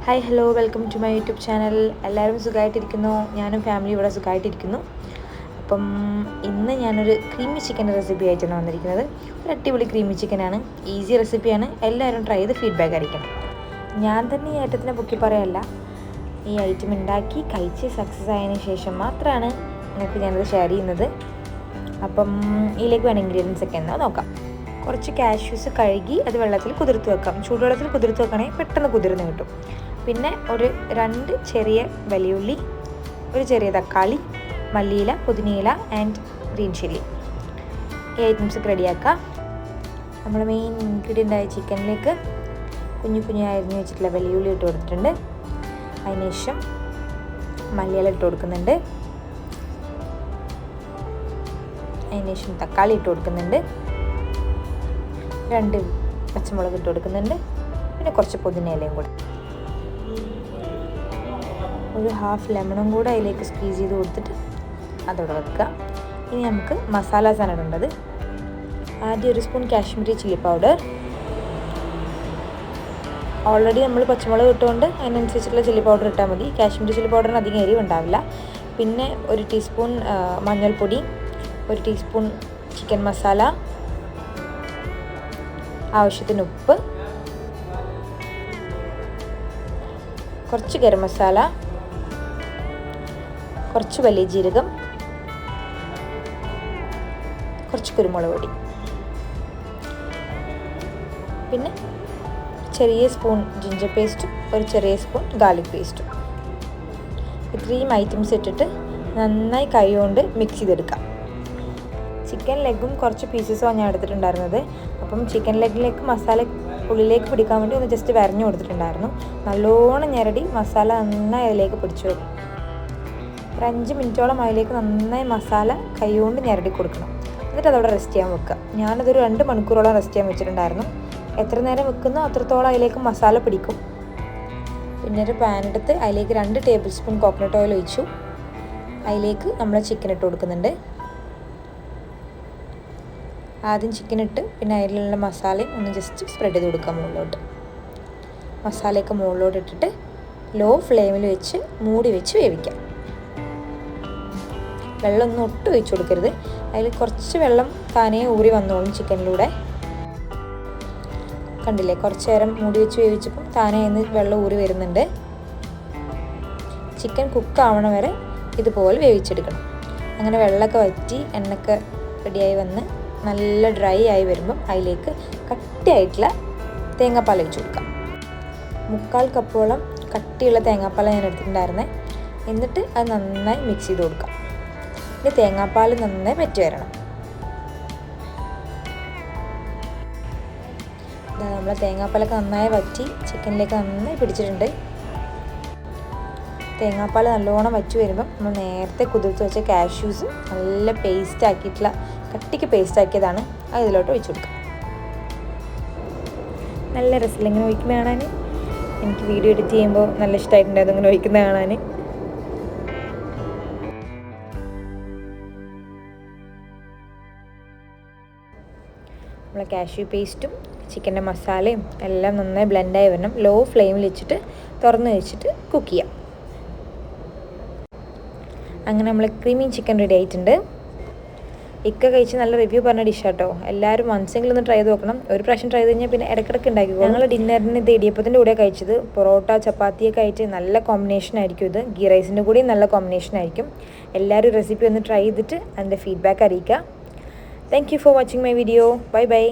Hi hello welcome to my YouTube channel. എല്ലാവരും സുഖമായിട്ടിരിക്കുന്നു. ഞാനും ഫാമിലി ഇവിടെ സുഖമായിട്ടിരിക്കുന്നു. അപ്പം ഇന്ന് ഞാനൊരു ക്രീമി ചിക്കൻ റെസിപ്പി ആയിട്ടാണ് വന്നിരിക്കുന്നത്. ഒരു അടിപൊളി ക്രീമി ചിക്കനാണ്, ഈസി റെസിപ്പിയാണ്. എല്ലാവരും ട്രൈ ചെയ്ത് ഫീഡ്ബാക്ക് അറിയിക്കണം. ഞാൻ തന്നെ ഈ ഐറ്റത്തിനെ പൊക്കി പറയല്ല, ഈ ഐറ്റം ഉണ്ടാക്കി കഴിച്ച് സക്സസ് ആയതിനു ശേഷം മാത്രമാണ് നിങ്ങൾക്ക് ഞാനത് ഷെയർ ചെയ്യുന്നത്. അപ്പം ഇതിലേക്ക് വേണ്ട ഇൻഗ്രീഡിയൻസ് ഒക്കെ എന്താ നോക്കാം. കുറച്ച് കാഷ്യൂസ് കഴുകി അത് വെള്ളത്തിൽ കുതിർത്ത് വെക്കാം. ചൂടുവെള്ളത്തിൽ കുതിർത്ത് വെക്കണമെങ്കിൽ പെട്ടെന്ന് കുതിർന്ന് കിട്ടും. പിന്നെ ഒരു 2 ചെറിയ വലിയുള്ളി, ഒരു ചെറിയ തക്കാളി, മല്ലിയില, പുതിനയില ആൻഡ് ഗ്രീൻ ചില്ലി. ഈ ഐറ്റംസൊക്കെ റെഡിയാക്കാം. നമ്മൾ മെയിൻ ഇൻഗ്രീഡിയൻ്റ് ആയ ചിക്കനിലേക്ക് കുഞ്ഞു അരിഞ്ഞ് വെച്ചിട്ടുള്ള വലിയുള്ളി ഇട്ട് കൊടുത്തിട്ടുണ്ട്. അതിനുശേഷം മല്ലിയില ഇട്ട് കൊടുക്കുന്നുണ്ട്. അതിനുശേഷം തക്കാളി ഇട്ട് കൊടുക്കുന്നുണ്ട്. 2 പച്ചമുളക് ഇട്ട് കൊടുക്കുന്നുണ്ട്. പിന്നെ കുറച്ച് പുതിനയിലയും കൂടെ, ഒരു ഹാഫ് ലെമണും കൂടെ അതിലേക്ക് സ്ക്വീസ് ചെയ്ത് കൊടുത്തിട്ട് അതോടെ വെക്കുക. ഇനി നമുക്ക് മസാലാസാണ് ഇടേണ്ടത്. ആദ്യം 1 spoon Kashmiri chilli powder. Already നമ്മൾ പച്ചമുളക് ഇട്ടുകൊണ്ട് അതിനനുസരിച്ചുള്ള ചില്ലി പൗഡർ ഇട്ടാൽ മതി. കാശ്മീരി ചില്ലി പൗഡറിന് അധികം എരിവ് ഉണ്ടാവില്ല. പിന്നെ 1 ടീസ്പൂൺ മഞ്ഞൾപ്പൊടി, 1 ടീസ്പൂൺ ചിക്കൻ മസാല, ആവശ്യത്തിന് ഉപ്പ്, കുറച്ച് ഗരം മസാല, കുറച്ച് വലിയ ജീരകം, കുറച്ച് കുരുമുളക് പൊടി, പിന്നെ ചെറിയ സ്പൂൺ ജിഞ്ചർ പേസ്റ്റും ഒരു ചെറിയ സ്പൂൺ ഗാർലിക് പേസ്റ്റും. ഇത്രയും ഐറ്റംസ് ഇട്ടിട്ട് നന്നായി കൈ കൊണ്ട് മിക്സ് ചെയ്തെടുക്കാം. ചിക്കൻ ലെഗും കുറച്ച് പീസസുമാണ് ഞാൻ എടുത്തിട്ടുണ്ടായിരുന്നത്. അപ്പം ചിക്കൻ ലെഗിലേക്ക് മസാല ഉള്ളിലേക്ക് പിടിക്കാൻ വേണ്ടി ഒന്ന് ജസ്റ്റ് വരഞ്ഞു കൊടുത്തിട്ടുണ്ടായിരുന്നു. നല്ലോണം ഞെരടി മസാല നന്നായി അതിലേക്ക് പിടിച്ചു വെക്കും. ഒരു 5 മിനിറ്റോളം അതിലേക്ക് നന്നായി മസാല കൈ കൊണ്ട് ഞെരടി കൊടുക്കണം. എന്നിട്ട് അതവിടെ റെസ്റ്റ് ചെയ്യാൻ വെക്കുക. ഞാനതൊരു 2 മണിക്കൂറോളം റെസ്റ്റ് ചെയ്യാൻ വെച്ചിട്ടുണ്ടായിരുന്നു. എത്ര നേരം വെക്കുന്നോ അത്രത്തോളം അതിലേക്ക് മസാല പിടിക്കും. പിന്നെ ഒരു പാൻ എടുത്ത് അതിലേക്ക് 2 ടേബിൾ സ്പൂൺ കോക്കനട്ട് ഓയിൽ ഒഴിച്ചു. അതിലേക്ക് നമ്മൾ ചിക്കൻ ഇട്ട് കൊടുക്കുന്നുണ്ട്. ആദ്യം ചിക്കൻ ഇട്ട് പിന്നെ അതിലുള്ള മസാലയും ഒന്ന് ജസ്റ്റ് സ്പ്രെഡ് ചെയ്ത് കൊടുക്കുക മുകളിലോട്ട്. മസാലയൊക്കെ മുകളിലോട്ട് ഇട്ടിട്ട് ലോ ഫ്ലെയിമിൽ വെച്ച് മൂടി വെച്ച് വേവിക്കാം. വെള്ളമൊന്നും ഒട്ടും ഒഴിച്ചു കൊടുക്കരുത്. അതിൽ കുറച്ച് വെള്ളം താനേ ഊറി വന്നോളും ചിക്കനിലൂടെ. കണ്ടില്ലേ, കുറച്ച് നേരം മൂടി വെച്ച് വേവിച്ചപ്പം താനേ ഇന്ന് വെള്ളം ഊറി വരുന്നുണ്ട്. ചിക്കൻ കുക്കാവണ വരെ ഇതുപോലെ വേവിച്ചെടുക്കണം. അങ്ങനെ വെള്ളമൊക്കെ വറ്റി എണ്ണയൊക്കെ റെഡിയായി വന്ന് നല്ല ഡ്രൈ ആയി വരുമ്പം അതിലേക്ക് കട്ടിയായിട്ടുള്ള തേങ്ങാപ്പാൽ ഒഴിച്ച് കൊടുക്കാം. 3/4 കപ്പോളം കട്ടിയുള്ള തേങ്ങാപ്പാൽ ഞാൻ എടുത്തിട്ടുണ്ടായിരുന്നേ. എന്നിട്ട് അത് നന്നായി മിക്സ് ചെയ്ത് കൊടുക്കാം. ഇനി തേങ്ങാപ്പാൽ നന്നായി വറ്റി വരണം. നമ്മളെ തേങ്ങാപ്പാലൊക്കെ നന്നായി വറ്റി ചിക്കനിലേക്ക് നന്നായി പിടിച്ചിട്ടുണ്ട്. തേങ്ങാപ്പാൽ നല്ലോണം വറ്റി വരുമ്പം നമ്മൾ നേരത്തെ കുതിർത്ത് വെച്ച കാഷ്യൂസ് നല്ല പേസ്റ്റ് ആക്കിയിട്ടുള്ള കട്ടിക്ക് പേസ്റ്റ് ആക്കിയതാണ് അത് ഇതിലോട്ട് ഒഴിച്ചു കൊടുക്കാം. നല്ല രസമില്ല ഇങ്ങനെ ഒഴിക്കുന്ന കാണാൻ. എനിക്ക് വീഡിയോ എഡിറ്റ് ചെയ്യുമ്പോൾ നല്ല ഇഷ്ടമായിട്ടുണ്ടായിരുന്നു ഇങ്ങനെ ഒഴിക്കുന്ന കാണാൻ. നമ്മളെ കാഷ്യൂ പേസ്റ്റും ചിക്കൻ്റെ മസാലയും എല്ലാം നന്നായി ബ്ലെൻഡായി വരണം. ലോ ഫ്ലെയിമിൽ വെച്ചിട്ട് തുറന്ന് വെച്ചിട്ട് കുക്ക് ചെയ്യാം. അങ്ങനെ നമ്മൾ ക്രീമി ചിക്കൻ റെഡി ആയിട്ടുണ്ട്. കഴിച്ച് നല്ല റിവ്യൂ പറഞ്ഞ ഡിഷാട്ടോ. എല്ലാവരും വൺസെങ്കിലും ഒന്ന് ട്രൈ ചെയ്ത് നോക്കണം. ഒരു പ്രാവശ്യം ട്രൈ ചെയ്ത് കഴിഞ്ഞാൽ പിന്നെ ഇടയ്ക്കിടയ്ക്ക് ഉണ്ടാക്കിക്കോ. ഞങ്ങൾ ഡിന്നറിന് ഇത് ഇടിയപ്പത്തിൻ്റെ കൂടെ കഴിച്ചത്. പൊറോട്ട ചപ്പാത്തിയൊക്കെ ആയിട്ട് നല്ല കോമ്പിനേഷൻ ആയിരിക്കും ഇത്. ഗീ റൈസിൻ്റെ കൂടെയും നല്ല കോമ്പിനേഷൻ ആയിരിക്കും. എല്ലാവരും റെസിപ്പി ഒന്ന് ട്രൈ ചെയ്തിട്ട് അതിൻ്റെ ഫീഡ്ബാക്ക് അറിയിക്കുക. Thank you for watching my video. Bye bye.